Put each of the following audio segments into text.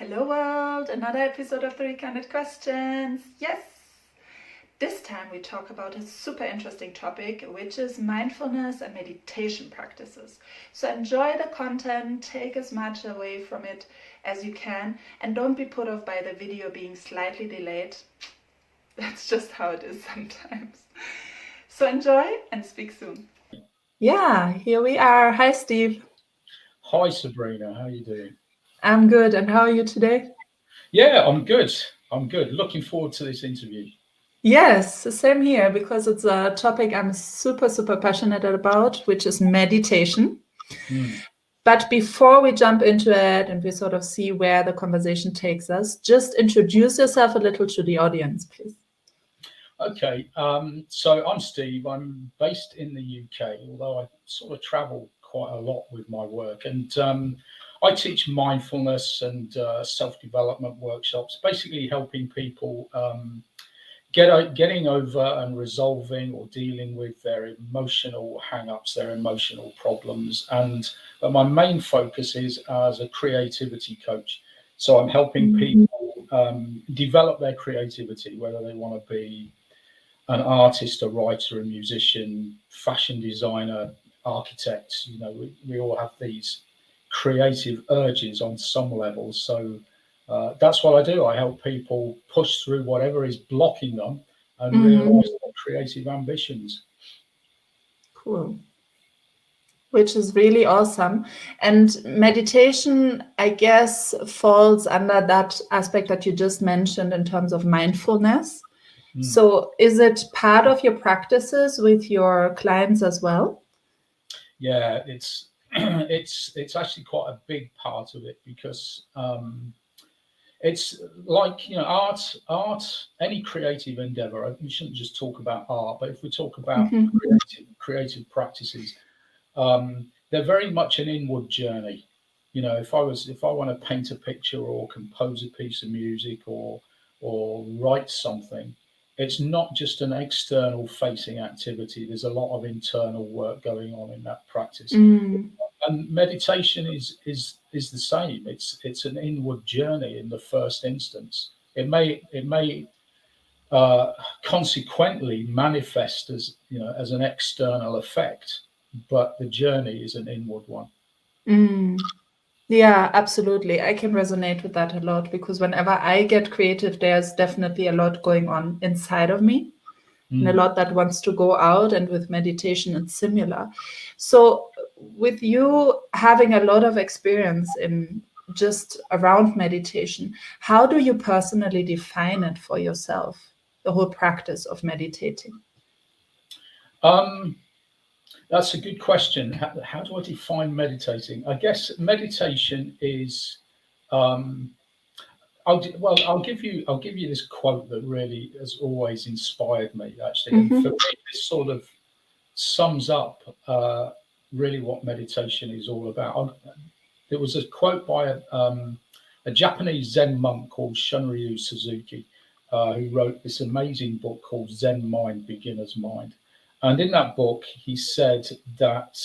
Hello world, another episode of the Candid Questions. Yes, this time we talk about a super interesting topic, which is mindfulness and meditation practices. So enjoy the content, take as much away from it as you can, and don't be put off by the video being slightly delayed. That's just how it is sometimes. So enjoy and speak soon. Yeah, here we are. Hi, Steve. Hi, Sabrina. How are you doing? I'm good. And how are you today? Yeah, I'm good. I'm good. Looking forward to this interview. Yes, same here, because it's a topic I'm super, super passionate about, which is meditation. But before we jump into it and we sort of see where the conversation takes us, just introduce yourself a little to the audience, please. Okay, so I'm Steve. I'm based in the UK, although I sort of travel quite a lot with my work. And I teach mindfulness and self-development workshops, basically helping people getting over and resolving or dealing with their emotional hang-ups, their emotional problems. But my main focus is as a creativity coach. So I'm helping people develop their creativity, whether they want to be an artist, a writer, a musician, fashion designer, architect. You know, we all have these creative urges on some level. So that's what I do. I help people push through whatever is blocking them and realize their creative ambitions. Cool. Which is really awesome. And meditation, I guess, falls under that aspect that you just mentioned in terms of mindfulness. So is it part of your practices with your clients as well? Yeah, it's it's actually quite a big part of it because it's like, you know, art, any creative endeavor. We shouldn't just talk about art, but if we talk about creative practices, they're very much an inward journey. You know, if I want to paint a picture or compose a piece of music or write something, it's not just an external facing activity. There's a lot of internal work going on in that practice. And meditation is the same. It's an inward journey in the first instance. It may consequently manifest as, you know, as an external effect, but the journey is an inward one. Yeah, absolutely. I can resonate with that a lot because whenever I get creative, there's definitely a lot going on inside of me and a lot that wants to go out. And with meditation, it's similar. So, with you having a lot of experience in just around meditation, how do you personally define it for yourself, the whole practice of meditating? That's a good question. How do I define meditating? I guess meditation is. I'll give you this quote that really has always inspired me, actually, and for me, this sort of sums up really what meditation is all about. There was a quote by a Japanese Zen monk called Shunryu Suzuki, who wrote this amazing book called Zen Mind, Beginner's Mind. And in that book, he said that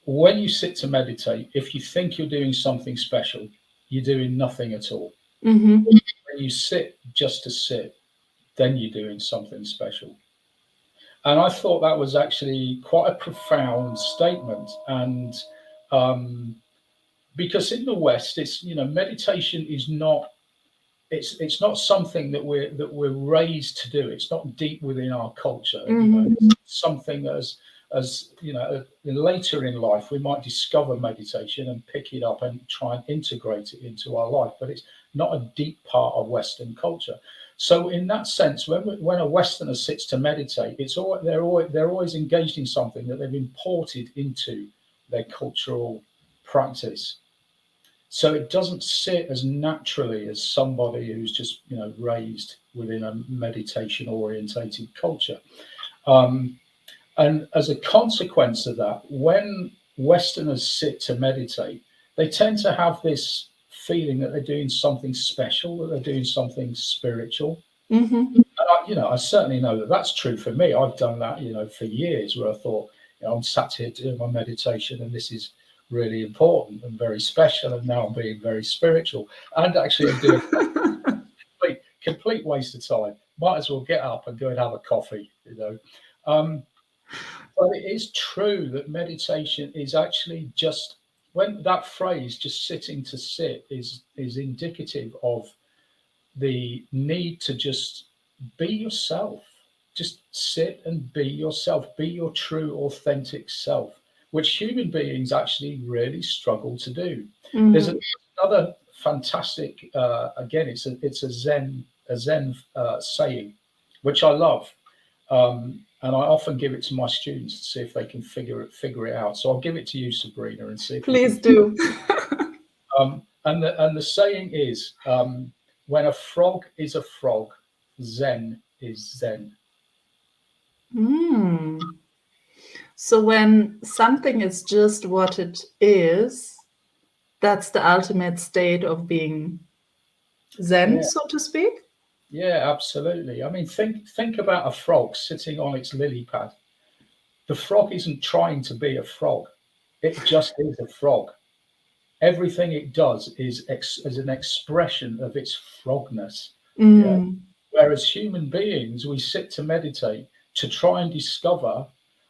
when you sit to meditate, if you think you're doing something special, you're doing nothing at all. When you sit just to sit, then you're doing something special. And I thought that was actually quite a profound statement. And because in the West, it's, you know, meditation is not, it's not something that we're raised to do. It's not deep within our culture. You know, it's something as you know, later in life we might discover meditation and pick it up and try and integrate it into our life, but it's not a deep part of Western culture. So in that sense, when a Westerner sits to meditate, they're always engaged in something that they've imported into their cultural practice. So it doesn't sit as naturally as somebody who's just, you know, raised within a meditation orientated culture. And as a consequence of that, when Westerners sit to meditate, they tend to have this feeling that they're doing something special, that they're doing something spiritual. And I certainly know that that's true for me. I've done that, you know, for years, where I thought, you know, I'm sat here doing my meditation, and this is really important and very special, and now I'm being very spiritual, and actually I'm doing a complete waste of time. Might as well get up and go and have a coffee, you know. But it is true that meditation is actually just, when that phrase just sitting to sit is indicative of the need to just be yourself. Just sit and be yourself, be your true, authentic self, which human beings actually really struggle to do. There's another fantastic, again, it's a Zen saying, which I love, and I often give it to my students to see if they can figure it out. So I'll give it to you, Sabrina, and see if Please do. And the saying is, when a frog is a frog, Zen is Zen. So when something is just what it is, that's the ultimate state of being Zen, so to speak. Yeah, absolutely. I mean, think about a frog sitting on its lily pad. The frog isn't trying to be a frog. It just is a frog. Everything it does is an expression of its frogness. Yeah. Whereas human beings, we sit to meditate to try and discover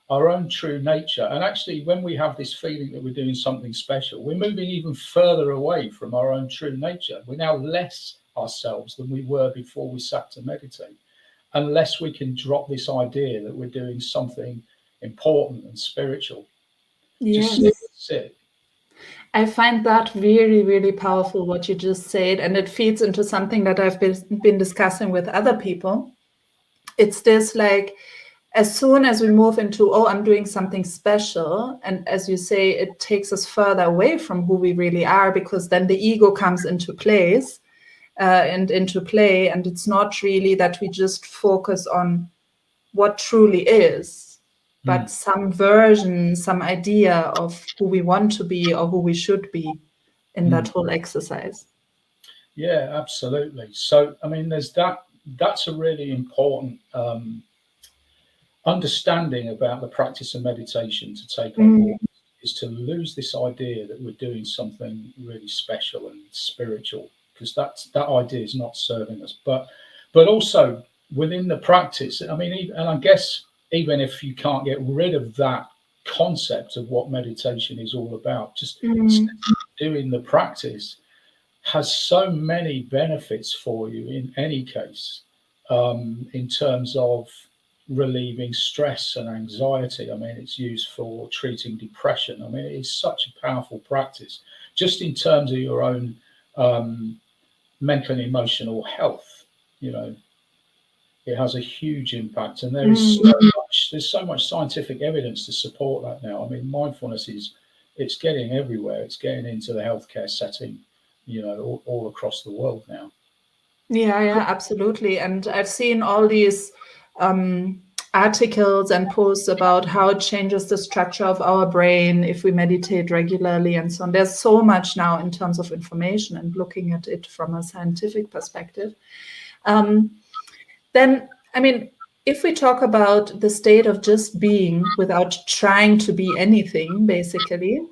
our own true nature. And actually, when we have this feeling that we're doing something special, we're moving even further away from our own true nature. We're now less ourselves than we were before we sat to meditate, unless we can drop this idea that we're doing something important and spiritual. Yes. Just sit. I find that really, really powerful, what you just said. And it feeds into something that I've been discussing with other people. It's this, like, as soon as we move into, oh, I'm doing something special, and as you say, it takes us further away from who we really are, because then the ego comes into place and into play, and it's not really that we just focus on what truly is, but some version, some idea of who we want to be or who we should be in that whole exercise. Yeah, absolutely. So, I mean, there's that's a really important understanding about the practice of meditation to take on board, is to lose this idea that we're doing something really special and spiritual, because that idea is not serving us. But also within the practice, I mean, and I guess even if you can't get rid of that concept of what meditation is all about, just doing the practice has so many benefits for you in any case, in terms of relieving stress and anxiety. I mean, it's used for treating depression. I mean, it is such a powerful practice, just in terms of your own mental and emotional health. You know, it has a huge impact, and there's so much scientific evidence to support that now. I mean, mindfulness it's getting everywhere. It's getting into the healthcare setting, you know, all across the world now. Yeah, absolutely. And I've seen all these articles and posts about how it changes the structure of our brain if we meditate regularly and so on. There's so much now in terms of information and looking at it from a scientific perspective. Then, I mean, if we talk about the state of just being without trying to be anything, basically,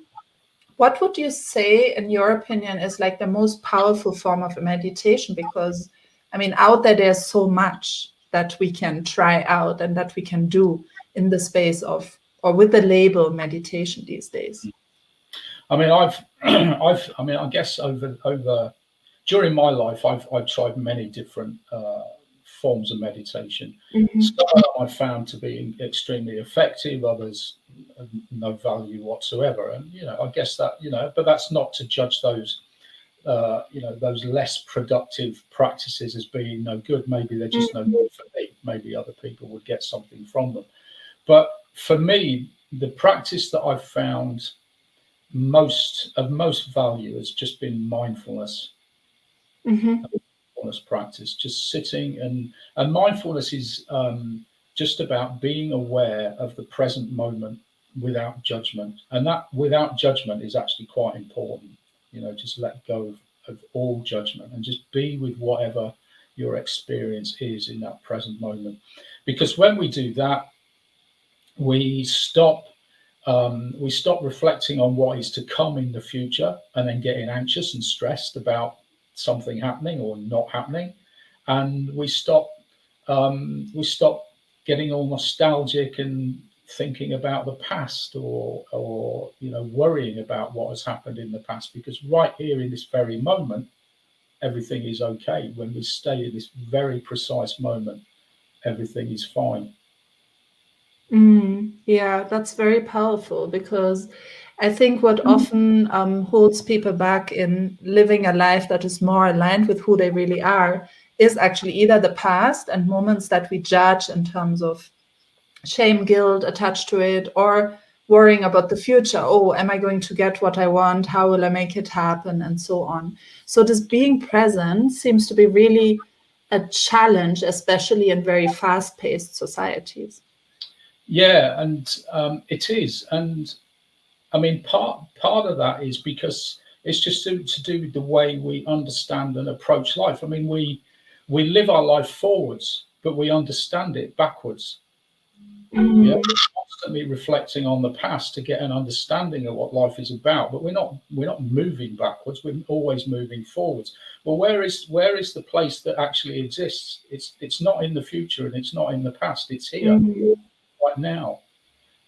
what would you say, in your opinion, is like the most powerful form of a meditation? Because, I mean, out there's so much that we can try out and that we can do in the space of, or with the label meditation these days. I mean, I guess over during my life, I've tried many different forms of meditation. Some of them I found to be extremely effective, others no value whatsoever. And, you know, I guess that, you know, but that's not to judge those, you know, those less productive practices as being no good. Maybe they're just no good for me. Maybe other people would get something from them. But for me, the practice that I've found most value has just been mindfulness. Mindfulness practice, just sitting, and mindfulness is just about being aware of the present moment without judgment, and that without judgment is actually quite important. You know, just let go of all judgment and just be with whatever your experience is in that present moment, because when we do that, we stop We stop reflecting on what is to come in the future and then getting anxious and stressed about something happening or not happening. And we stop getting all nostalgic and thinking about the past, or worrying about what has happened in the past, because right here in this very moment everything is okay. When we stay in this very precise moment, everything is fine. Yeah, that's very powerful, because I think what often holds people back in living a life that is more aligned with who they really are is actually either the past and moments that we judge in terms of shame, guilt attached to it, or worrying about the future. Oh, am I going to get what I want? How will I make it happen? And so on. So this being present seems to be really a challenge, especially in very fast-paced societies. Yeah, and it is. And I mean, part of that is because it's just to do with the way we understand and approach life. I mean, we live our life forwards, but we understand it backwards. Yeah, Mm, we're constantly reflecting on the past to get an understanding of what life is about, but we're not moving backwards. We're always moving forwards. Well, where is the place that actually exists? It's not in the future and it's not in the past. It's here mm, right now.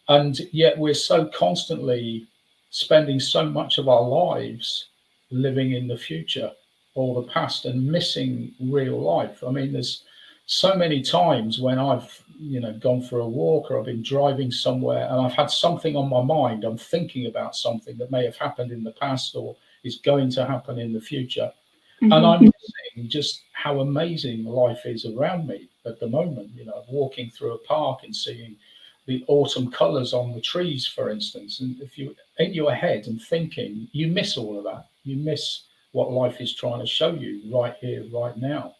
And yet we're so constantly spending so much of our lives living in the future or the past and missing real life. I mean, there's so many times when I've gone for a walk, or I've been driving somewhere and I've had something on my mind. I'm thinking about something that may have happened in the past or is going to happen in the future, and I'm mhm. missing just how amazing life is around me at the moment. Walking through a park and seeing the autumn colours on the trees, for instance. And if you in your head and thinking, you miss all of that. You miss what life is trying to show you right here, right now.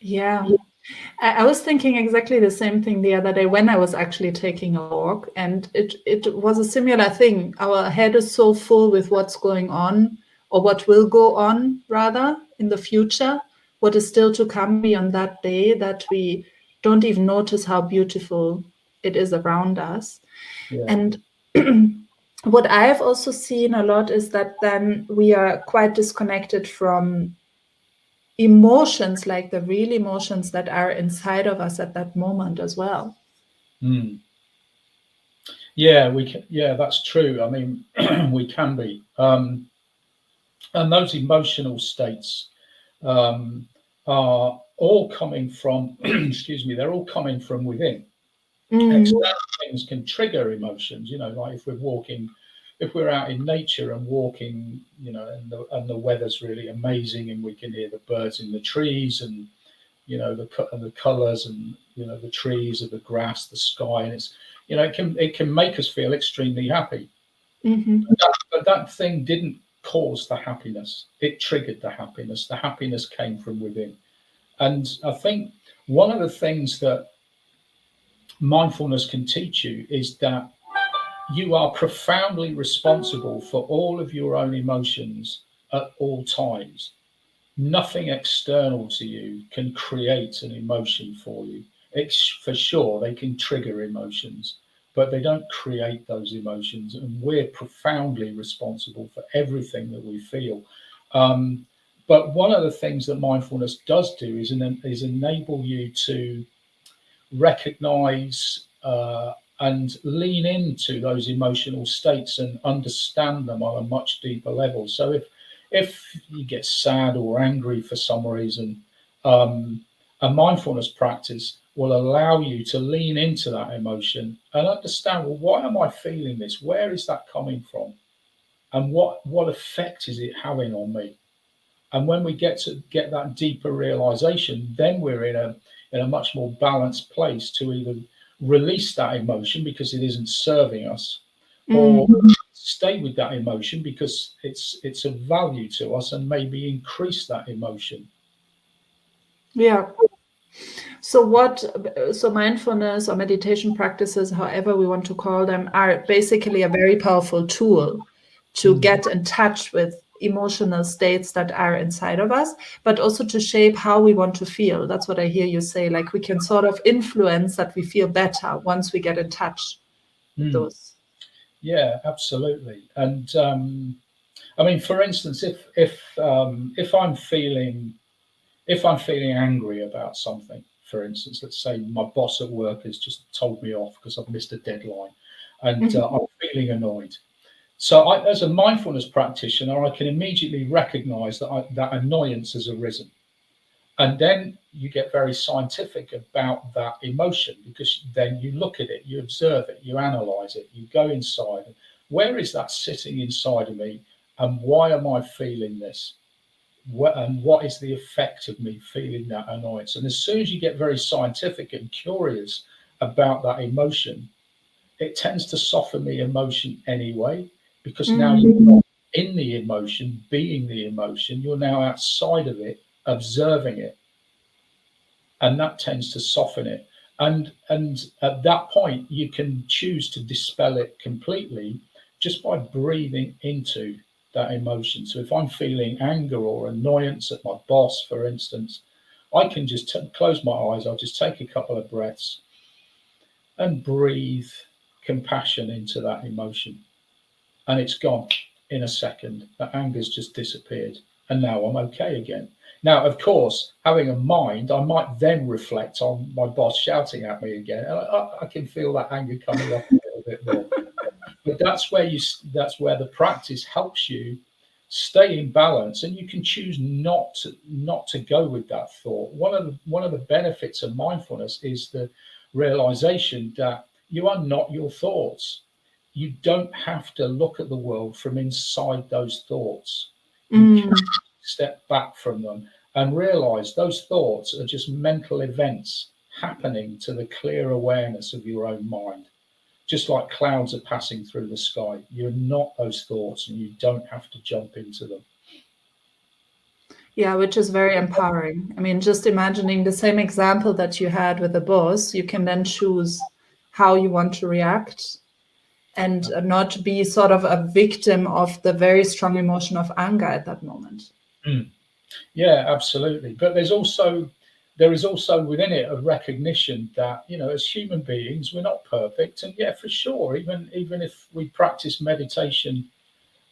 Yeah. I was thinking exactly the same thing the other day when I was actually taking a walk, and it was a similar thing. Our head is so full with what's going on, or what will go on, rather, in the future, what is still to come beyond that day, that we don't even notice how beautiful it is around us. Yeah. And what I have also seen a lot is that then we are quite disconnected from emotions, like the real emotions that are inside of us at that moment as well. Mm. Yeah, we can. Yeah, that's true. I mean, we can be, and those emotional states um, are all coming from. Excuse me. They're all coming from within. Mm, External things can trigger emotions. Like if we're out in nature and walking, and the weather's really amazing, and we can hear the birds in the trees, and the colours, and the trees, of the grass, the sky, and it can make us feel extremely happy. mhm. But that thing didn't cause the happiness. It triggered the happiness. The happiness came from within. And I think one of the things that mindfulness can teach you is that you are profoundly responsible for all of your own emotions at all times. Nothing external to you can create an emotion for you. For sure, they can trigger emotions, but they don't create those emotions. And we're profoundly responsible for everything that we feel. Um, but one of the things that mindfulness does do is enable you to recognize and lean into those emotional states and understand them on a much deeper level. So if you get sad or angry for some reason, a mindfulness practice will allow you to lean into that emotion and understand, well, why am I feeling this? Where is that coming from? And what effect is it having on me? And when we get that deeper realization, then we're in a much more balanced place to either release that emotion because it isn't serving us, or Mm, stay with that emotion because it's of value to us, and maybe increase that emotion. yeah. So mindfulness or meditation practices, however we want to call them, are basically a very powerful tool to Mm. get in touch with emotional states that are inside of us, but also to shape how we want to feel. That's what I hear you say. Like, we can sort of influence that we feel better once we get in touch. with Mm. those. Yeah, absolutely. And I mean, for instance, if I'm feeling angry about something, for instance, let's say my boss at work has just told me off because I've missed a deadline, and I'm feeling annoyed. So, as a mindfulness practitioner, I can immediately recognise that annoyance has arisen, and then you get very scientific about that emotion, because then you look at it, you observe it, you analyse it, you go inside. Where is that sitting inside of me, and why am I feeling this? And what is the effect of me feeling that annoyance? And as soon as you get very scientific and curious about that emotion, it tends to soften the emotion anyway, because now you're not in the emotion, being the emotion, you're now outside of it, observing it, and that tends to soften it. And at that point, you can choose to dispel it completely just by breathing into that emotion. So if I'm feeling anger or annoyance at my boss, for instance, I can just close my eyes. I'll just take a couple of breaths and breathe compassion into that emotion, and it's gone in a second. That anger's just disappeared, and now I'm okay again. Now, of course, having a mind, I might then reflect on my boss shouting at me again, and I can feel that anger coming up a little bit more. But that's where the practice helps you stay in balance, and you can choose not to go with that thought. One of the benefits of mindfulness is the realization that you are not your thoughts. You don't have to look at the world from inside those thoughts. You can step back from them and realize those thoughts are just mental events happening to the clear awareness of your own mind. Just like clouds are passing through the sky, you're not those thoughts, and you don't have to jump into them. Yeah, which is very empowering. I mean, just imagining the same example that you had with the boss, you can then choose how you want to react and not be sort of a victim of the very strong emotion of anger at that moment. Mm. Yeah, absolutely. But there is also within it a recognition that, as human beings, we're not perfect. And yeah, for sure, even if we practice meditation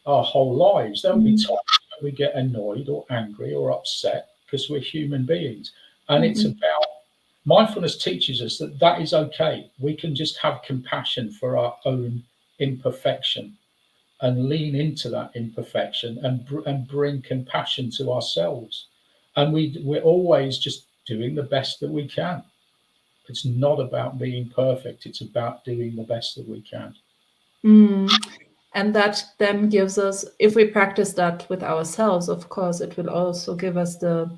our whole lives, there'll be times when we get annoyed or angry or upset, because we're human beings. And it's about mindfulness teaches us that that is okay. We can just have compassion for our own imperfection and lean into that imperfection, and bring compassion to ourselves. And we're always just doing the best that we can. It's not about being perfect. It's about doing the best that we can. And that then gives us, if we practice that with ourselves, of course, it will also give us the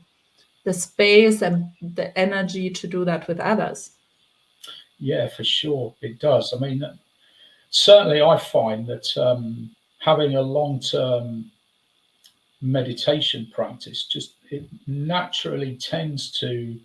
space and the energy to do that with others. Yeah, for sure, it does. I mean, certainly I find that having a long-term meditation practice, just it naturally tends to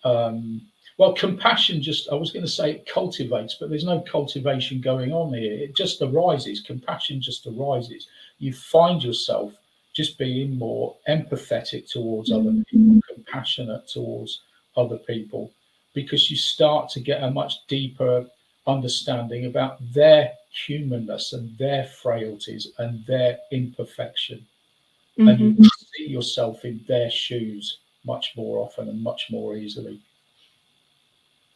well, compassion just, I was going to say it cultivates, but there's no cultivation going on here. It just arises. Compassion just arises. You find yourself just being more empathetic towards other people, compassionate towards other people, because you start to get a much deeper understanding about their humanness and their frailties and their imperfection. And you see yourself in their shoes much more often and much more easily.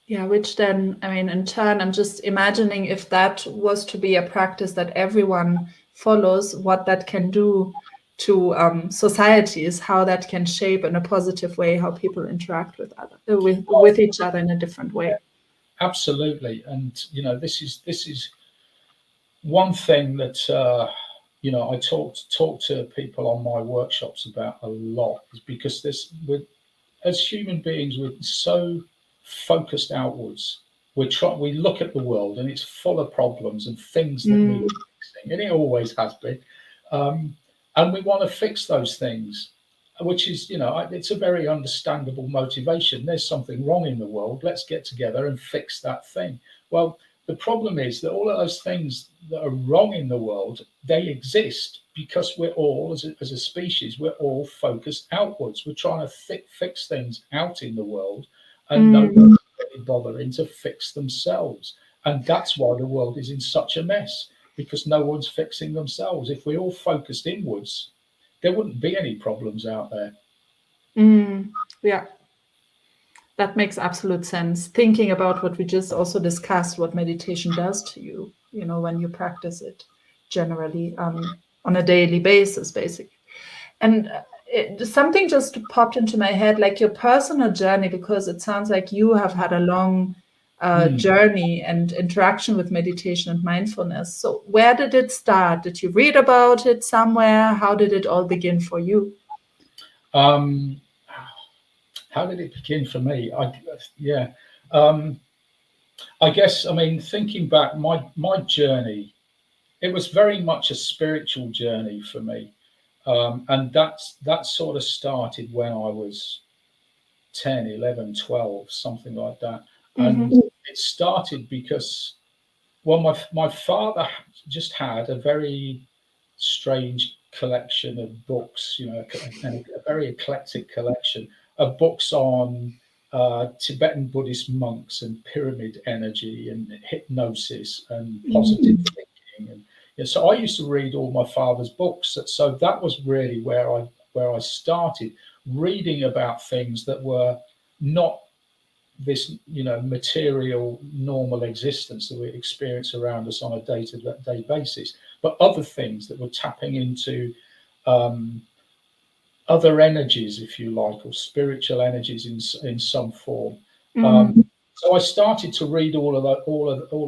Yeah, which then, I mean, in turn, I'm just imagining if that was to be a practice that everyone follows, what that can do to societies, how that can shape in a positive way how people interact with each other in a different way. Absolutely, and this is one thing that I talk to people on my workshops about a lot, is because as human beings, we're so focused outwards. We look at the world and it's full of problems and things that need fixing, and it always has been. Um, and we want to fix those things, which is, it's a very understandable motivation. There's something wrong in the world. Let's get together and fix that thing. Well, the problem is that all of those things that are wrong in the world, they exist because we're all, as a species, we're all focused outwards. We're trying to fix things out in the world, and nobody's really bothering to fix themselves. And that's why the world is in such a mess, because no one's fixing themselves. If we all focused inwards, there wouldn't be any problems out there. Yeah, that makes absolute sense. Thinking about what we just also discussed, what meditation does to you, when you practice it generally on a daily basis, basically. And something just popped into my head, like your personal journey, because it sounds like you have had a long journey and interaction with meditation and mindfulness. So where did it start? Did you read about it somewhere? How did it all begin for you? How did it begin for me? I guess, I mean, thinking back, my journey, it was very much a spiritual journey for me. And that sort of started when I was 10, 11, 12, something like that. And it started because, well, my father just had a very strange collection of books, a very eclectic collection of books on Tibetan Buddhist monks and pyramid energy and hypnosis and positive thinking. And so I used to read all my father's books. So that was really where I started reading about things that were not this material normal existence that we experience around us on a day-to-day basis, but other things that were tapping into other energies, if you like, or spiritual energies in some form. So I started to read all of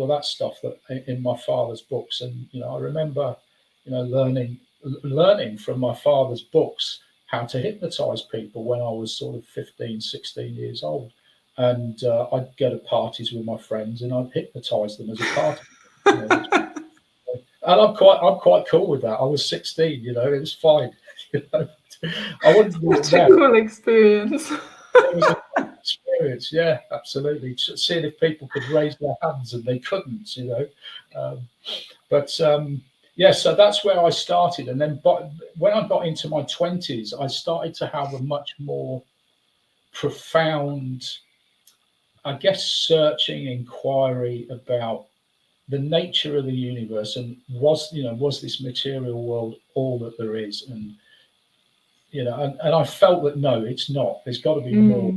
that stuff that in my father's books, and I remember learning from my father's books how to hypnotize people when I was sort of 15, 16 years old. And I'd go to parties with my friends and I'd hypnotize them as a party. And I'm quite cool with that. I was 16, it was fine. I wouldn't do it Such a cool experience. It was a cool experience, yeah, absolutely. Seeing if people could raise their hands and they couldn't, yeah, so that's where I started. And then when I got into my 20s, I started to have a much more profound, I guess, searching inquiry about the nature of the universe and was this material world all that there is? And and I felt that no, it's not. There's got to be more.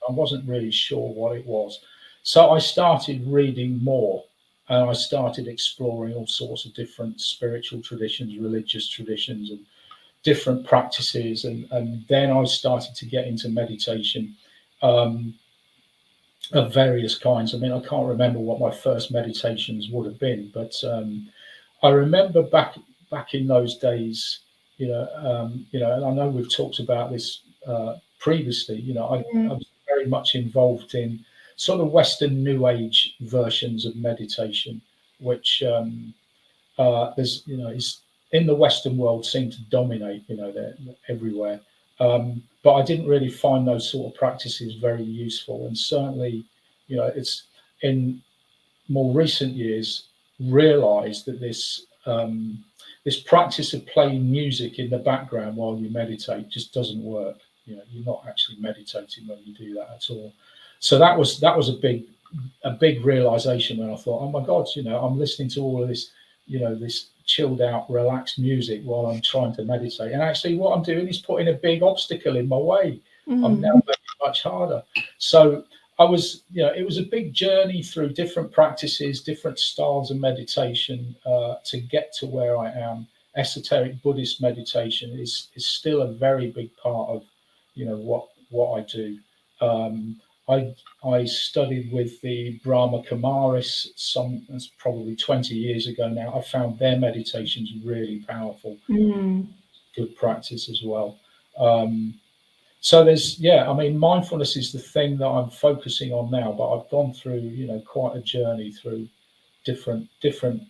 I wasn't really sure what it was, so I started reading more, and I started exploring all sorts of different spiritual traditions, religious traditions, and different practices, and then I started to get into meditation. Of various kinds. I mean, I can't remember what my first meditations would have been, but I remember back in those days, and I know we've talked about this previously. I was very much involved in sort of Western New Age versions of meditation, which there's is in the Western world seem to dominate. They're everywhere. But I didn't really find those sort of practices very useful. And certainly, it's in more recent years realized that this practice of playing music in the background while you meditate just doesn't work. You're not actually meditating when you do that at all. So that was a big realization when I thought, oh my God, I'm listening to all of this, this chilled out, relaxed music while I'm trying to meditate. And actually what I'm doing is putting a big obstacle in my way. I'm now making it much harder. So I was, it was a big journey through different practices, different styles of meditation to get to where I am. Esoteric Buddhist meditation is still a very big part of, what I do. I studied with the Brahma Kumaris that's probably 20 years ago now. I found their meditations really powerful, good practice as well. So mindfulness is the thing that I'm focusing on now, but I've gone through, quite a journey through different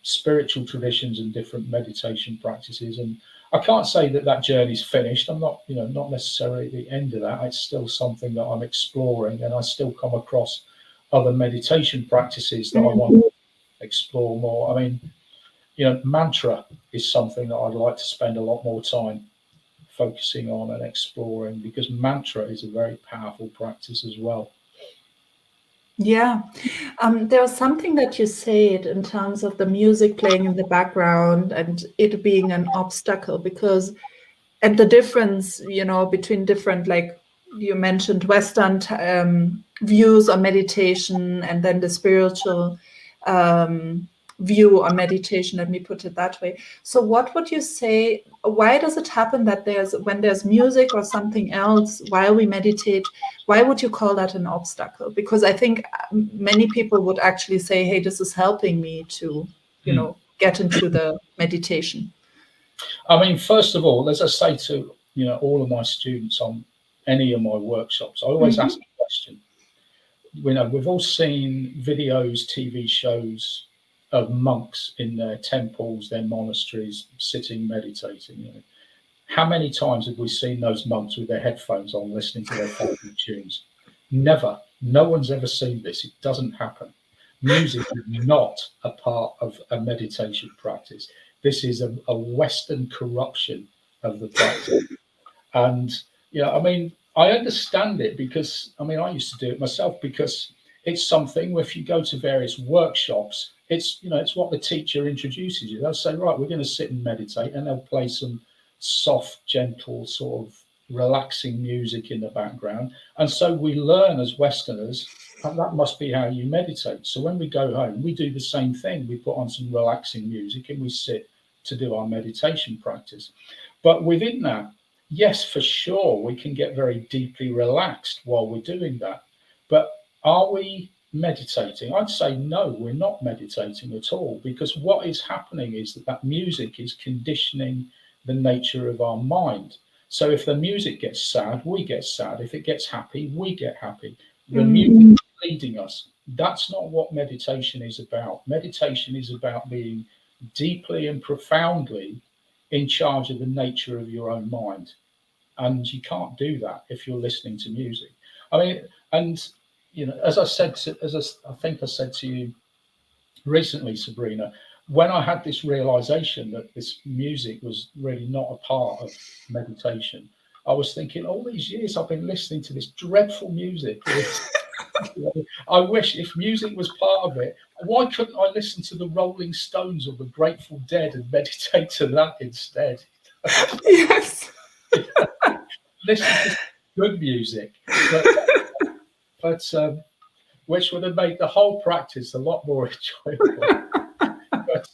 spiritual traditions and different meditation practices. And I can't say that journey's finished. I'm not, not necessarily at the end of that. It's still something that I'm exploring, and I still come across other meditation practices that I want to explore more. I mean, mantra is something that I'd like to spend a lot more time focusing on and exploring, because mantra is a very powerful practice as well. Yeah. There was something that you said in terms of the music playing in the background and it being an obstacle, because and the difference, between different, like you mentioned, Western views on meditation and then the spiritual view on meditation. Let me put it that way. So, what would you say? Why does it happen that when there's music or something else while we meditate? Why would you call that an obstacle? Because I think many people would actually say, "Hey, this is helping me to, Hmm. get into the meditation." I mean, first of all, as I say to all of my students on any of my workshops, I always ask a question. We've all seen videos, TV shows of monks in their temples, their monasteries, sitting meditating. How many times have we seen those monks with their headphones on, listening to their favorite tunes? Never. No one's ever seen this. It doesn't happen. Music is not a part of a meditation practice. This is a Western corruption of the practice. And I mean, I understand it because I used to do it myself, because it's something where if you go to various workshops, it's what the teacher introduces you. They'll say, right, we're going to sit and meditate, and they'll play some soft, gentle, sort of relaxing music in the background. And so we learn as Westerners that must be how you meditate. So when we go home, we do the same thing. We put on some relaxing music and we sit to do our meditation practice. But within that, yes, for sure, we can get very deeply relaxed while we're doing that. But are we meditating? I'd say no, we're not meditating at all, because what is happening is that music is conditioning the nature of our mind. So if the music gets sad, we get sad. If it gets happy, we get happy. The music is leading us. That's not what meditation is about. Meditation is about being deeply and profoundly in charge of the nature of your own mind. And you can't do that if you're listening to music. I mean, and as I said, I think I said to you recently, Sabrina, when I had this realization that this music was really not a part of meditation, I was thinking, all these years I've been listening to this dreadful music. I wish if music was part of it, why couldn't I listen to the Rolling Stones or the Grateful Dead and meditate to that instead? Yes. Listen to good music, but which would have made the whole practice a lot more enjoyable. But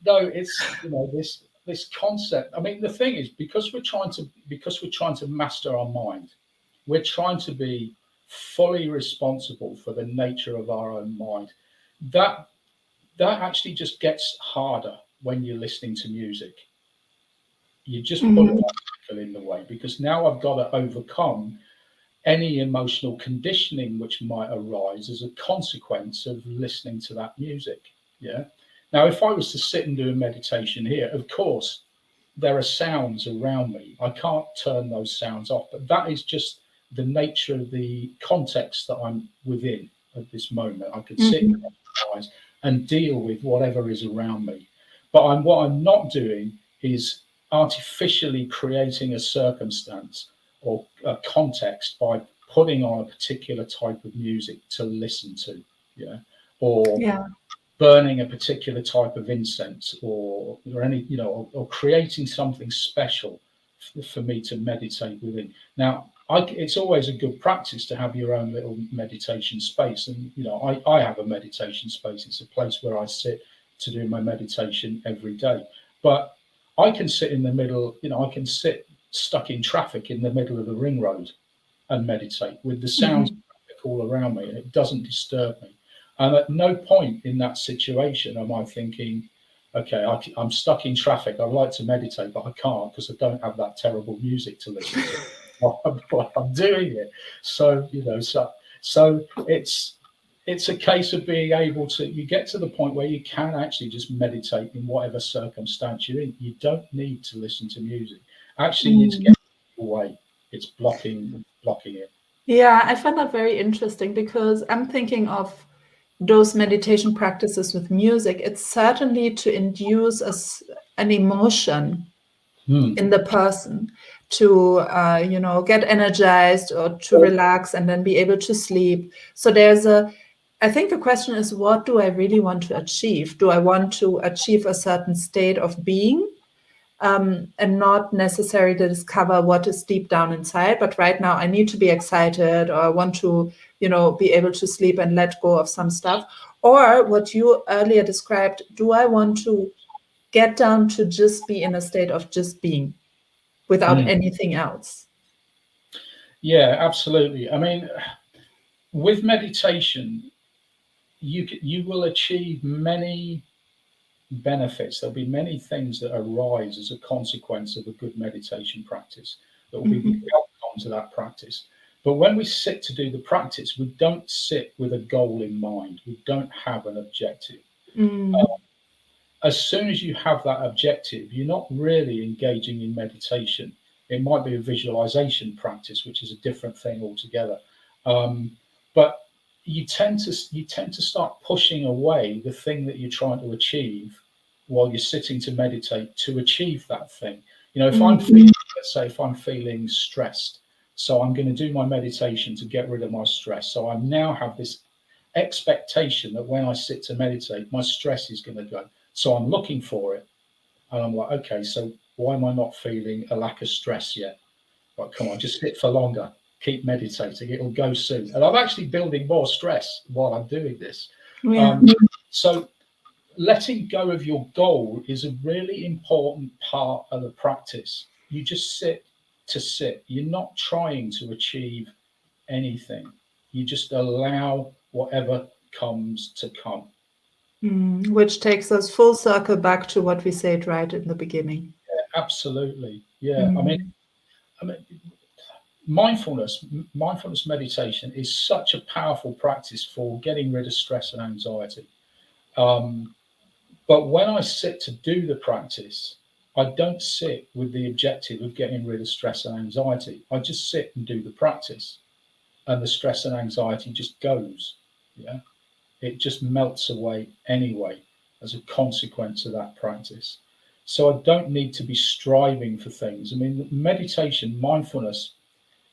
no, it's this concept. I mean, the thing is, because we're trying to master our mind, we're trying to be fully responsible for the nature of our own mind. That that actually just gets harder when you're listening to music. You just put an obstacle in the way, because now I've got to overcome any emotional conditioning which might arise as a consequence of listening to that music. Yeah. Now, if I was to sit and do a meditation here, of course, there are sounds around me. I can't turn those sounds off, but that is just the nature of the context that I'm within at this moment. I could sit and deal with whatever is around me. But what I'm not doing is artificially creating a circumstance or a context by putting on a particular type of music to listen to, yeah, or Yeah. burning a particular type of incense, or any, or creating something special for me to meditate within. Now, it's always a good practice to have your own little meditation space, and I have a meditation space. It's a place where I sit to do my meditation every day. But I can sit in the middle. I can sit stuck in traffic in the middle of the ring road and meditate with the sounds of traffic all around me, and it doesn't disturb me. And at no point in that situation am I thinking, okay, I'm stuck in traffic. I'd like to meditate, but I can't because I don't have that terrible music to listen to while I'm doing it. So, so it's a case of being able to, you get to the point where you can actually just meditate in whatever circumstance you're in. You don't need to listen to music. Actually, it's getting away. It's blocking it. Yeah, I find that very interesting because I'm thinking of those meditation practices with music. It's certainly to induce an emotion Hmm. in the person to, get energized or to relax and then be able to sleep. So there's I think the question is, what do I really want to achieve? Do I want to achieve a certain state of being, and not necessarily to discover what is deep down inside? But right now I need to be excited, or I want to, be able to sleep and let go of some stuff. Or what you earlier described, do I want to get down to just be in a state of just being without anything else? Yeah, absolutely. I mean, with meditation, you will achieve many benefits. There'll be many things that arise as a consequence of a good meditation practice that will be the outcomes of that practice. But when we sit to do the practice, we don't sit with a goal in mind. We don't have an objective. As soon as you have that objective, you're not really engaging in meditation. It might be a visualization practice, which is a different thing altogether. But you tend to start pushing away the thing that you're trying to achieve while you're sitting to meditate to achieve that thing. If I'm feeling, let's say, if I'm feeling stressed, so I'm going to do my meditation to get rid of my stress. So I now have this expectation that when I sit to meditate, my stress is going to go. So I'm looking for it, and I'm like, okay, so why am I not feeling a lack of stress yet? Like, come on, just sit for longer, keep meditating, it'll go soon. And I'm actually building more stress while I'm doing this. So letting go of your goal is a really important part of the practice. You just sit to sit. You're not trying to achieve anything. You just allow whatever comes to come. Which takes us full circle back to what we said right in the beginning. Yeah, absolutely. Yeah. I mean, mindfulness meditation is such a powerful practice for getting rid of stress and anxiety. But when I sit to do the practice, I don't sit with the objective of getting rid of stress and anxiety. I just sit and do the practice, and the stress and anxiety just goes. Yeah. It just melts away anyway as a consequence of that practice. So I don't need to be striving for things. I mean, meditation, mindfulness,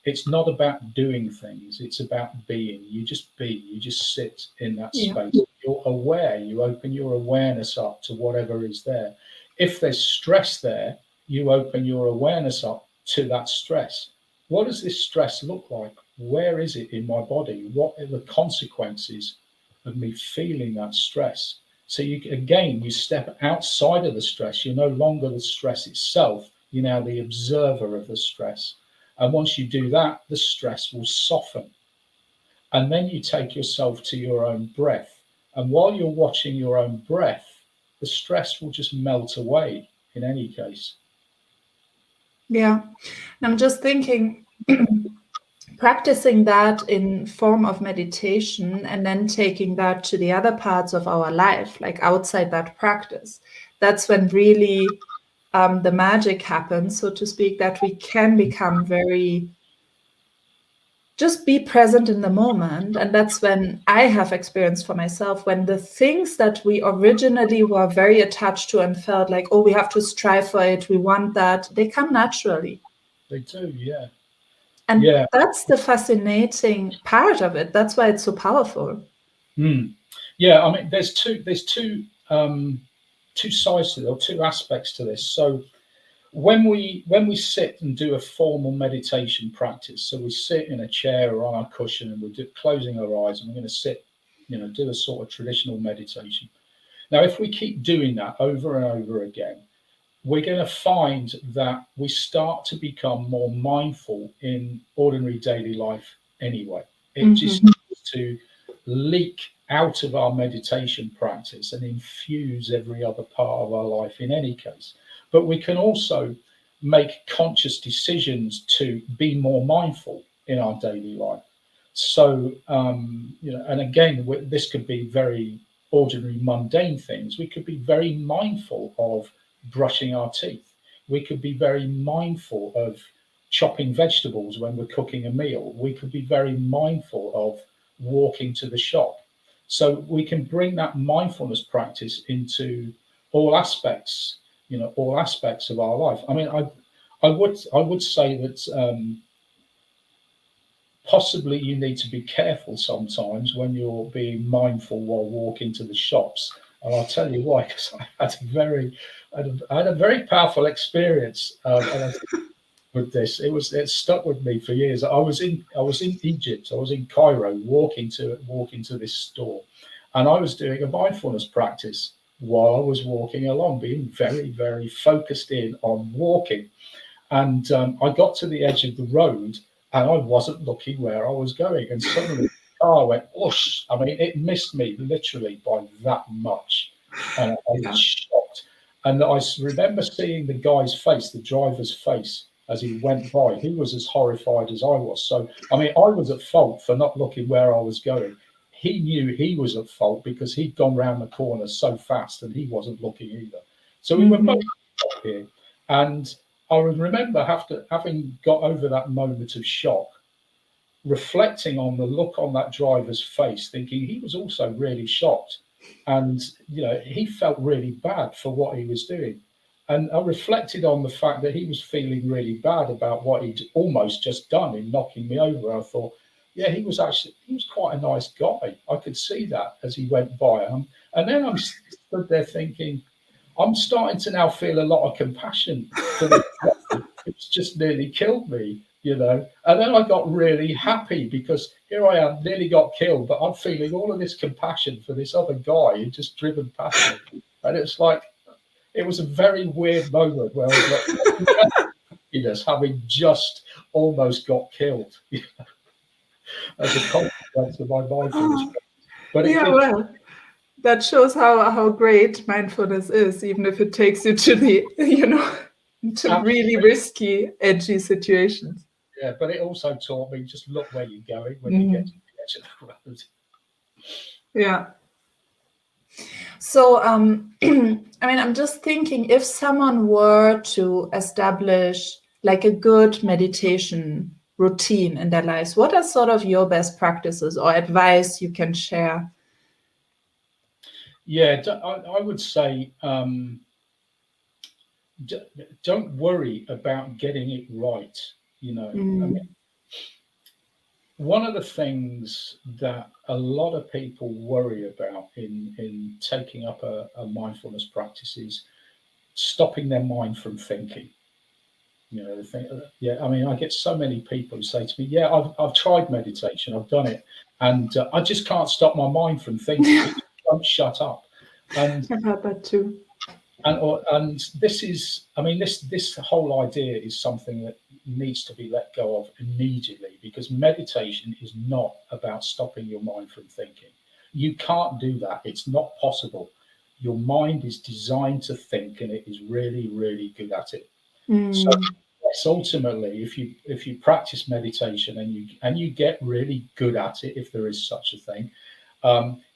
it's not about doing things, it's about being. You just be, you just sit in that space. You're aware, you open your awareness up to whatever is there. If there's stress there, you open your awareness up to that stress. What does this stress look like? Where is it in my body? What are the consequences of me feeling that stress? So you step outside of the stress. You're no longer the stress itself. You're now the observer of the stress. And once you do that, the stress will soften. And then you take yourself to your own breath. And while you're watching your own breath, the stress will just melt away in any case. Yeah. I'm just thinking, practicing that in form of meditation and then taking that to the other parts of our life, like outside that practice, that's when really the magic happens, so to speak, that we can become very, just be present in the moment. And that's when I have experienced for myself, when the things that we originally were very attached to and felt like, oh, we have to strive for it, we want that, they come naturally. They do, yeah. And that's the fascinating part of it. That's why it's so powerful. Yeah, I mean, there's two sides to it, or two aspects to this. So when we sit and do a formal meditation practice, so we sit in a chair or on our cushion and we're closing our eyes and we're going to sit, do a sort of traditional meditation. Now, if we keep doing that over and over again, we're going to find that we start to become more mindful in ordinary daily life anyway. It just needs to leak out of our meditation practice and infuse every other part of our life in any case. But we can also make conscious decisions to be more mindful in our daily life. So, and again, this could be very ordinary, mundane things. We could be very mindful of brushing our teeth. We could be very mindful of chopping vegetables when we're cooking a meal. We could be very mindful of walking to the shop. So we can bring that mindfulness practice into all aspects, all aspects of our life. I mean, I would say that possibly you need to be careful sometimes when you're being mindful while walking to the shops. And I'll tell you why, because I had a very powerful experience with this. It stuck with me for years. I was in Egypt. I was in Cairo, walking to this store, and I was doing a mindfulness practice while I was walking along, being very, very focused in on walking. And I got to the edge of the road, and I wasn't looking where I was going, and suddenly the car went whoosh. I mean, it missed me literally by that much, and I was shocked. And remember seeing the guy's face, the driver's face, as he went by. He was as horrified as I was. So, I mean, I was at fault for not looking where I was going. He knew he was at fault because he'd gone round the corner so fast and he wasn't looking either. So we were both here. And I remember having got over that moment of shock, reflecting on the look on that driver's face, thinking he was also really shocked. And, he felt really bad for what he was doing. And I reflected on the fact that he was feeling really bad about what he'd almost just done in knocking me over. I thought, yeah, he was quite a nice guy. I could see that as he went by. And then I'm stood there thinking, I'm starting to now feel a lot of compassion for this guy. It's just nearly killed me, And then I got really happy because here I am, nearly got killed, but I'm feeling all of this compassion for this other guy who just driven past me. And it's like, it was a very weird moment where I was like, having just almost got killed as a consequence of my mindfulness. But well, that shows how great mindfulness is, even if it takes you to the, to really risky, edgy situations. Yeah, but it also taught me just look where you're going when you get to the edge of the road. Yeah. So, I'm just thinking, if someone were to establish like a good meditation routine in their lives, what are sort of your best practices or advice you can share? Yeah, I would say don't worry about getting it right. I mean, one of the things that a lot of people worry about in taking up a mindfulness practice is stopping their mind from thinking. They think, I mean, I get so many people who say to me, yeah, I've tried meditation, I've done it, and I just can't stop my mind from thinking. It won't shut up. And I've heard that too. And this is, I mean, this whole idea is something that needs to be let go of immediately, because meditation is not about stopping your mind from thinking. You can't do that. It's not possible. Your mind is designed to think, and it is really, really good at it. So yes, ultimately, if you practice meditation and you get really good at it, if there is such a thing,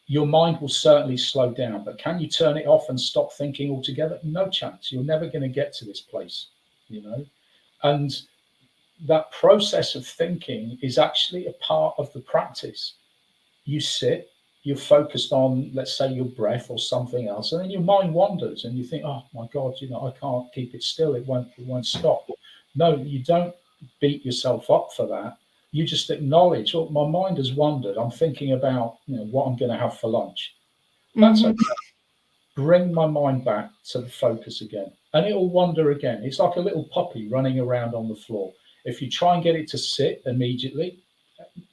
your mind will certainly slow down. But can you turn it off and stop thinking altogether? No chance. You're never going to get to this place, And that process of thinking is actually a part of the practice. You sit, you're focused on, let's say, your breath or something else, and then your mind wanders and you think, oh my God, I can't keep it still. It won't stop. No, you don't beat yourself up for that. You just acknowledge, oh, my mind has wandered. I'm thinking about, what I'm going to have for lunch. That's okay. Bring my mind back to the focus again, and it will wander again. It's like a little puppy running around on the floor. If you try and get it to sit immediately,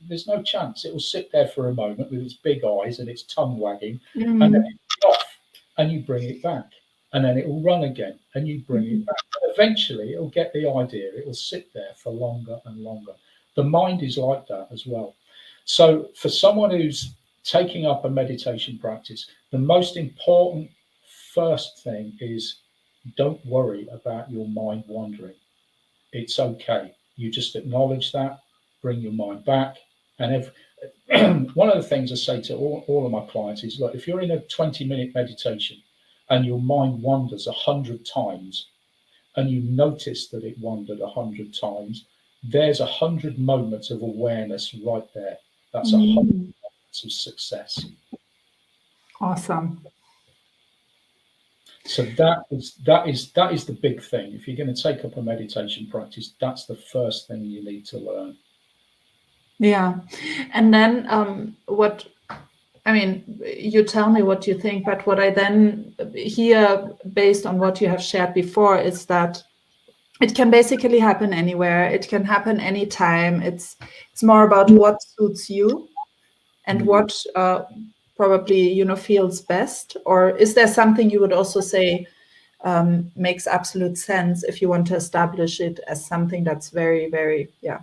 there's no chance. It will sit there for a moment with its big eyes and its tongue wagging, and then it's off, and you bring it back, and then it will run again, and you bring it back. Eventually, it will get the idea. It will sit there for longer and longer. The mind is like that as well. So for someone who's taking up a meditation practice, the most important first thing is don't worry about your mind wandering. It's okay. You just acknowledge that, bring your mind back. And one of the things I say to all of my clients is, look, if you're in a 20-minute meditation and your mind wanders 100 times, and you notice that it wandered 100 times, there's 100 moments of awareness right there. That's 100 moments of success. Awesome. So that is the big thing. If you're going to take up a meditation practice, that's the first thing you need to learn. Yeah. And then what, I mean, you tell me what you think, but what I then hear based on what you have shared before is that it can basically happen anywhere. It can happen anytime. It's more about what suits you and what probably, you know, feels best. Or is there something you would also say makes absolute sense if you want to establish it as something that's very, very, yeah,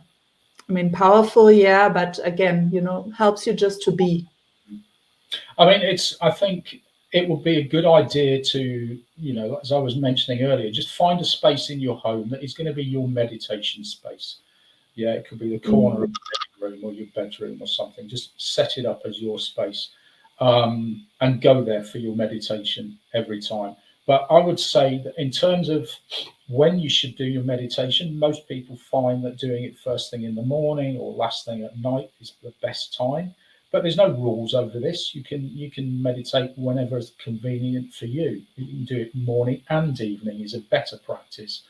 I mean, powerful, yeah, but again, you know, helps you just to be. I mean, I think it would be a good idea to, you know, as I was mentioning earlier, just find a space in your home that is going to be your meditation space. Yeah, it could be the corner of your living room or your bedroom or something. Just set it up as your space, and go there for your meditation every time. But I would say that in terms of when you should do your meditation, most people find that doing it first thing in the morning or last thing at night is the best time. But there's no rules over this. You can meditate whenever it's convenient for you. You can do it morning and evening is a better practice,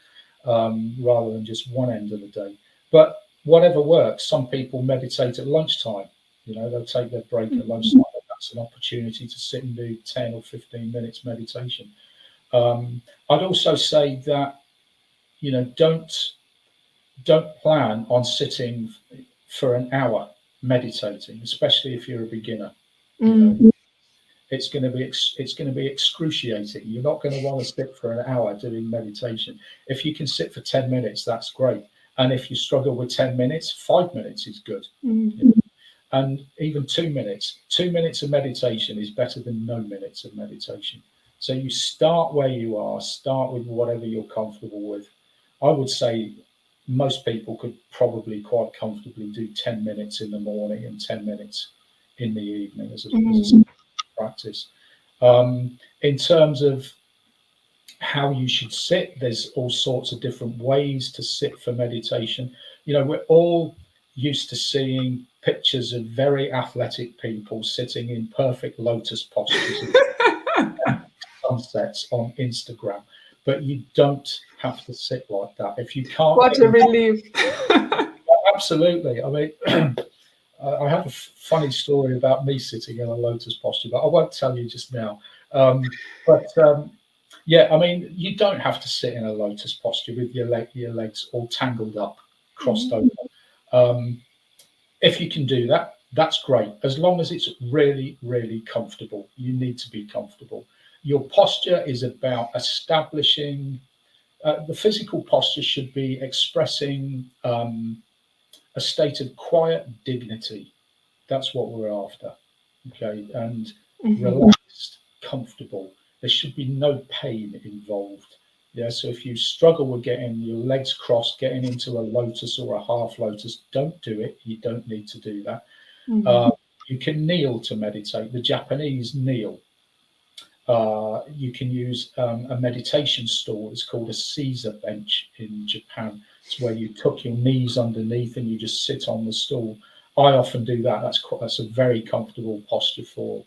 rather than just one end of the day. But whatever works. Some people meditate at lunchtime. You know, they'll take their break at lunchtime. That's an opportunity to sit and do 10 or 15 minutes meditation. I'd also say that, you know, don't plan on sitting for an hour meditating, especially if you're a beginner. You know, it's going to be excruciating. You're not going to want to sit for an hour doing meditation. If you can sit for 10 minutes, that's great. And if you struggle with 10 minutes, 5 minutes is good. You know? And even 2 minutes. 2 minutes of meditation is better than no minutes of meditation. So you start where you are, start with whatever you're comfortable with. I would say most people could probably quite comfortably do 10 minutes in the morning and 10 minutes in the evening as a practice. In terms of how you should sit, there's all sorts of different ways to sit for meditation. You know, we're all used to seeing pictures of very athletic people sitting in perfect lotus postures and sunsets on Instagram, but you don't have to sit like that. If you can't What get a in, relief. absolutely. I mean, I have a funny story about me sitting in a lotus posture, but I won't tell you just now. But yeah, I mean, you don't have to sit in a lotus posture with your legs all tangled up, crossed over. Um, if you can do that, that's great. As long as it's really, really comfortable, you need to be comfortable. Your posture is about establishing. The physical posture should be expressing a state of quiet dignity. That's what we're after. Okay, and relaxed, comfortable. There should be no pain involved. Yeah, so if you struggle with getting your legs crossed, getting into a lotus or a half lotus, don't do it. You don't need to do that. You can kneel to meditate. The Japanese kneel. You can use a meditation stool. It's called a Caesar bench in Japan. It's where you tuck your knees underneath and you just sit on the stool. I often do that. That's a very comfortable posture for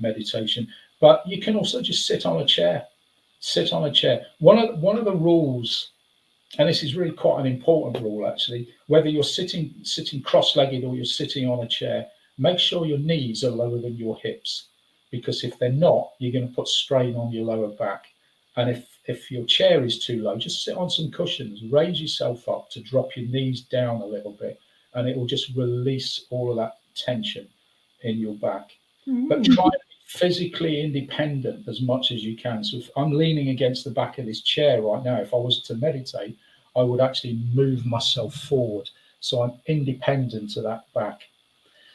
meditation. But you can also just sit on a chair. Sit on a chair. One of the rules, and this is really quite an important rule actually, whether you're sitting cross-legged or you're sitting on a chair, make sure your knees are lower than your hips, because if they're not, you're going to put strain on your lower back. And if your chair is too low, just sit on some cushions, raise yourself up to drop your knees down a little bit, and it will just release all of that tension in your back. But try and be physically independent as much as you can. So if I'm leaning against the back of this chair right now, if I was to meditate, I would actually move myself forward. So I'm independent of that back.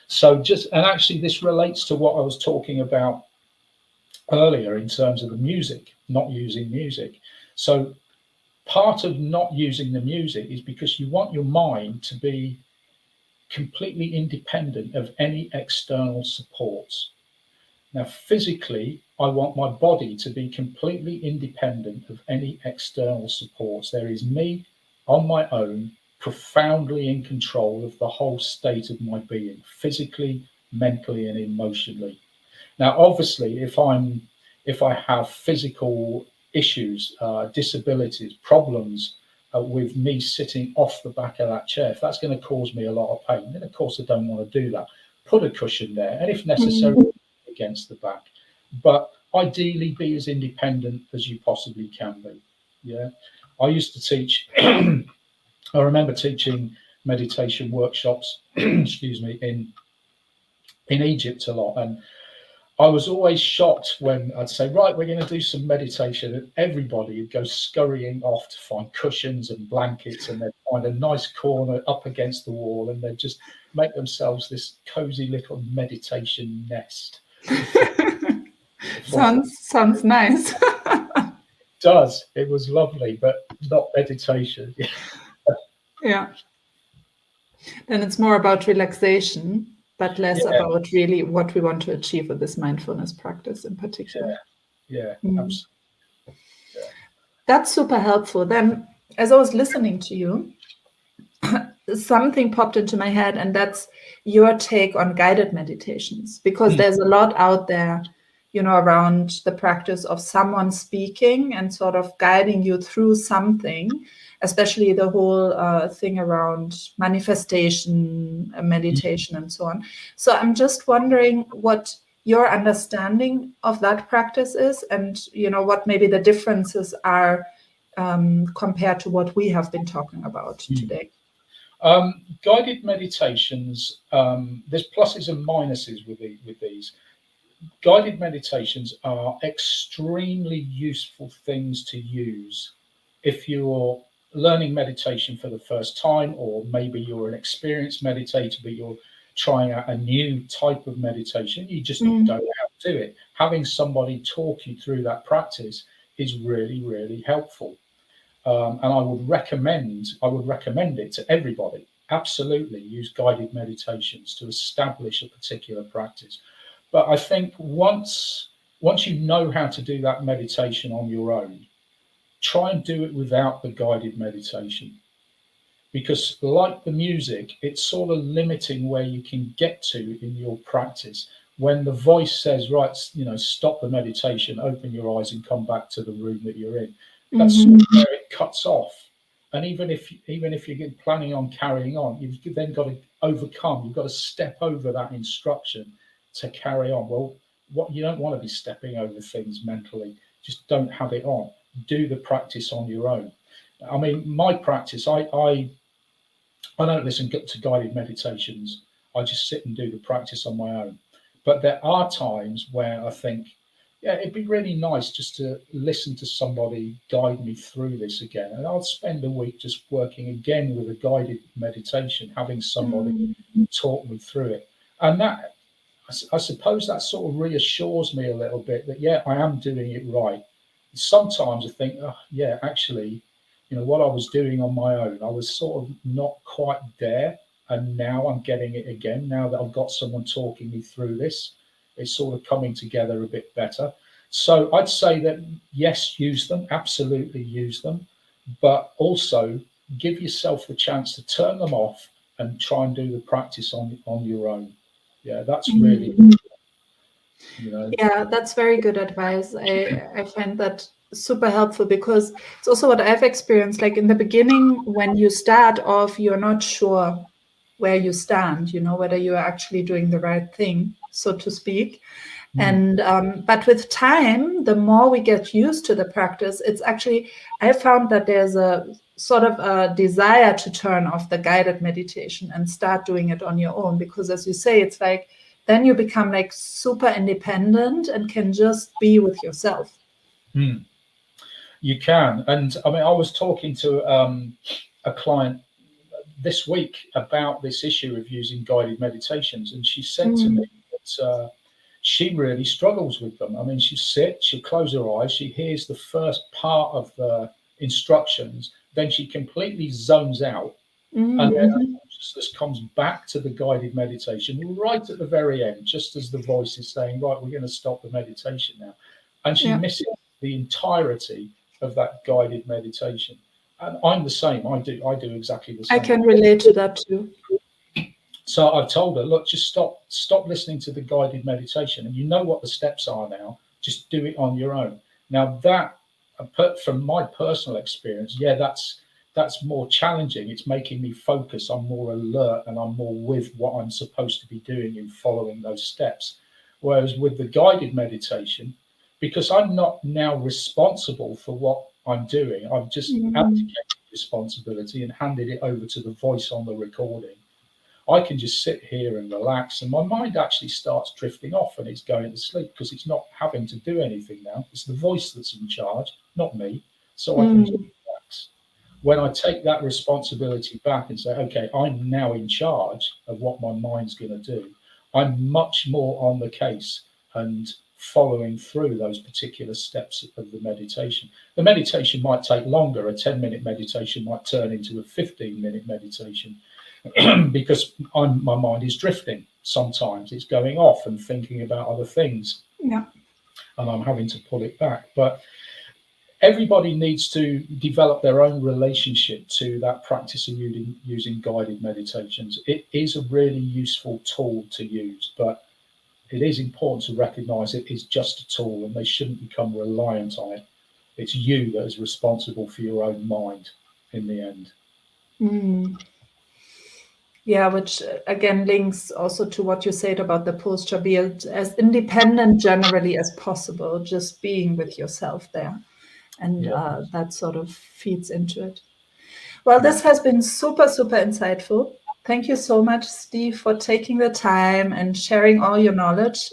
So and actually this relates to what I was talking about earlier in terms of the music, not using music. So part of not using the music is because you want your mind to be completely independent of any external supports. Now, physically, I want my body to be completely independent of any external supports. There is me on my own, profoundly in control of the whole state of my being, physically, mentally, and emotionally. Now, obviously, if I have physical issues, disabilities, problems, with me sitting off the back of that chair, if that's going to cause me a lot of pain, then of course I don't want to do that. Put a cushion there, and if necessary, against the back. But ideally, be as independent as you possibly can be. Yeah, I used to teach. I remember teaching meditation workshops, excuse me, in Egypt a lot, and I was always shocked when I'd say, right, we're going to do some meditation, and everybody would go scurrying off to find cushions and blankets, and they'd find a nice corner up against the wall, and they'd just make themselves this cozy little meditation nest. Sounds nice. It does. It was lovely, but not meditation. Yeah. Then it's more about relaxation, but less about really what we want to achieve with this mindfulness practice in particular. Yeah, absolutely. Yeah. That's super helpful. Then, as I was listening to you, something popped into my head, and that's your take on guided meditations, because there's a lot out there, around the practice of someone speaking and sort of guiding you through something, especially the whole thing around manifestation, meditation, and so on. So I'm just wondering what your understanding of that practice is, and what maybe the differences are compared to what we have been talking about today. Guided meditations, there's pluses and minuses with these. Guided meditations are extremely useful things to use if you're learning meditation for the first time, or maybe you're an experienced meditator, but you're trying out a new type of meditation. You just don't know how to do it. Having somebody talk you through that practice is really, really helpful. And I would recommend it to everybody. Absolutely use guided meditations to establish a particular practice. But I think once you know how to do that meditation on your own, try and do it without the guided meditation. Because like the music, it's sort of limiting where you can get to in your practice. When the voice says, right, stop the meditation, open your eyes and come back to the room that you're in. That's sort of where it cuts off. And even if you're planning on carrying on, you've then got to overcome. You've got to step over that instruction to carry on. Well, you don't want to be stepping over things mentally. Just don't have it on. Do the practice on your own. I mean, my practice, I don't listen to guided meditations. I just sit and do the practice on my own. But there are times where I think, it'd be really nice just to listen to somebody guide me through this again. And I'll spend a week just working again with a guided meditation, having somebody talk me through it. And that, I suppose that sort of reassures me a little bit that, I am doing it right. Sometimes I think, actually, what I was doing on my own, I was sort of not quite there. And now I'm getting it again. Now that I've got someone talking me through this, it's sort of coming together a bit better. So I'd say that, yes, use them, absolutely use them, but also give yourself the chance to turn them off and try and do the practice on your own. Yeah, that's really, Yeah, that's very good advice. I find that super helpful, because it's also what I've experienced. Like in the beginning, when you start off, you're not sure where you stand, whether you're actually doing the right thing, so to speak. And but with time, the more we get used to the practice, it's actually, I found that there's a sort of a desire to turn off the guided meditation and start doing it on your own, because as you say, it's like then you become like super independent and can just be with yourself. You can. And I mean, I was talking to a client this week about this issue of using guided meditations, and she said to me that she really struggles with them. I mean, she'll close her eyes, she hears the first part of the instructions, then she completely zones out, and then consciousness comes back to the guided meditation right at the very end, just as the voice is saying, right, we're going to stop the meditation now, and she misses the entirety of that guided meditation. And I'm the same. I do exactly the same. I can relate to that too. So I've told her, look, just stop listening to the guided meditation, and you know what the steps are now. Just do it on your own. Now that, from my personal experience, that's more challenging. It's making me focus. I'm more alert and I'm more with what I'm supposed to be doing in following those steps. Whereas with the guided meditation, because I'm not now responsible for what I'm doing, I've just abdicated responsibility and handed it over to the voice on the recording. I can just sit here and relax, and my mind actually starts drifting off and it's going to sleep because it's not having to do anything now. It's the voice that's in charge, not me. So I can just relax. When I take that responsibility back and say, okay, I'm now in charge of what my mind's going to do, I'm much more on the case and following through those particular steps of the meditation. The meditation might take longer. A 10-minute meditation might turn into a 15-minute meditation because my mind is drifting. Sometimes it's going off and thinking about other things. Yeah. And I'm having to pull it back. But everybody needs to develop their own relationship to that practice of using guided meditations. It is a really useful tool to use, but it is important to recognize it is just a tool and they shouldn't become reliant on it. It's you that is responsible for your own mind in the end. Yeah, which again links also to what you said about the posture, be it as independent generally as possible, just being with yourself there. And that sort of feeds into it. Well, this has been super, super insightful. Thank you so much, Steve, for taking the time and sharing all your knowledge.